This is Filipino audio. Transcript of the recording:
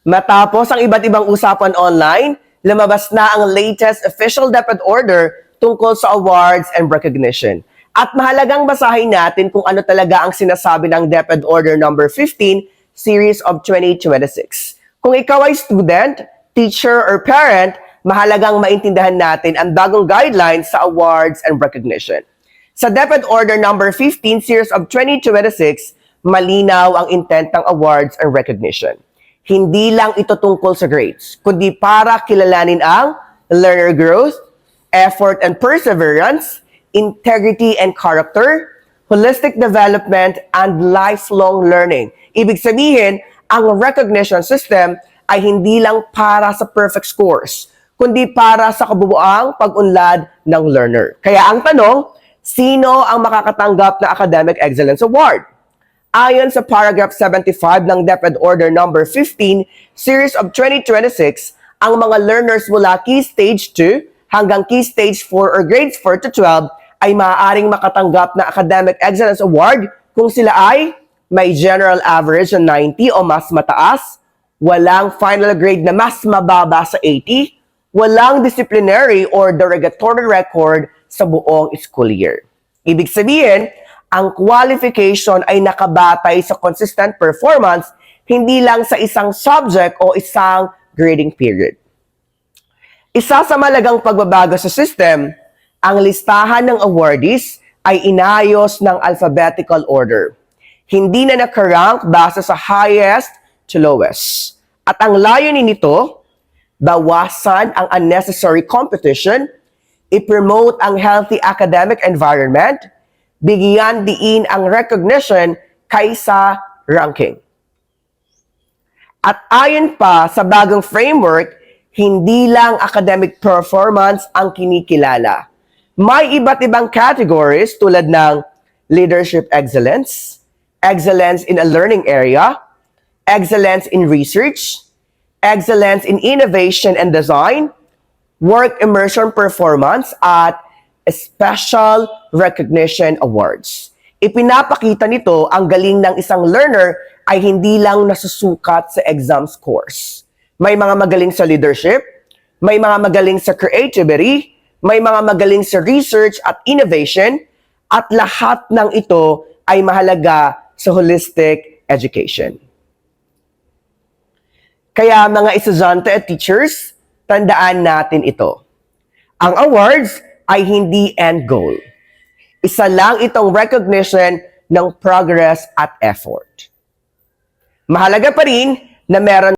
Matapos ang iba't ibang usapan online, lumabas na ang latest official DepEd order tungkol sa awards and recognition. At mahalagang basahin natin kung ano talaga ang sinasabi ng DepEd Order number 15, Series of 2026. Kung ikaw ay student, teacher, or parent, mahalagang maintindihan natin ang bagong guidelines sa awards and recognition. Sa DepEd Order number 15, Series of 2026, malinaw ang intent ng awards and recognition. Hindi lang ito tungkol sa grades, kundi para kilalanin ang learner growth, effort and perseverance, integrity and character, holistic development, and lifelong learning. Ibig sabihin, ang recognition system ay hindi lang para sa perfect scores, kundi para sa kabubuang pag-unlad ng learner. Kaya ang tanong, sino ang makakatanggap na Academic Excellence Award? Ayon sa paragraph 75 ng DepEd Order number 15, Series of 2026, ang mga learners mula Key Stage 2 hanggang Key Stage 4 or Grades 4 to 12 ay maaaring makatanggap na Academic Excellence Award kung sila ay may general average na 90 o mas mataas, walang final grade na mas mababa sa 80, walang disciplinary or derogatory record sa buong school year. Ibig sabihin, ang qualification ay nakabatay sa consistent performance, hindi lang sa isang subject o isang grading period. Isa sa malagang pagbabago sa system, ang listahan ng awardees ay inayos ng alphabetical order. Hindi na nakarank base sa highest to lowest. At ang layunin nito, bawasan ang unnecessary competition, i-promote ang healthy academic environment, bigyan diin ang recognition kaysa ranking. At ayon pa sa bagong framework, hindi lang academic performance ang kinikilala. May iba't ibang categories tulad ng leadership excellence, excellence in a learning area, excellence in research, excellence in innovation and design, work immersion performance, at Special Recognition Awards. Ipinapakita nito ang galing ng isang learner ay hindi lang nasusukat sa exam scores. May mga magaling sa leadership, may mga magaling sa creativity, may mga magaling sa research at innovation, at lahat ng ito ay mahalaga sa holistic education. Kaya mga estudyante at teachers, tandaan natin ito. Ang awards ay hindi end goal. Isa lang itong recognition ng progress at effort. Mahalaga pa rin na meron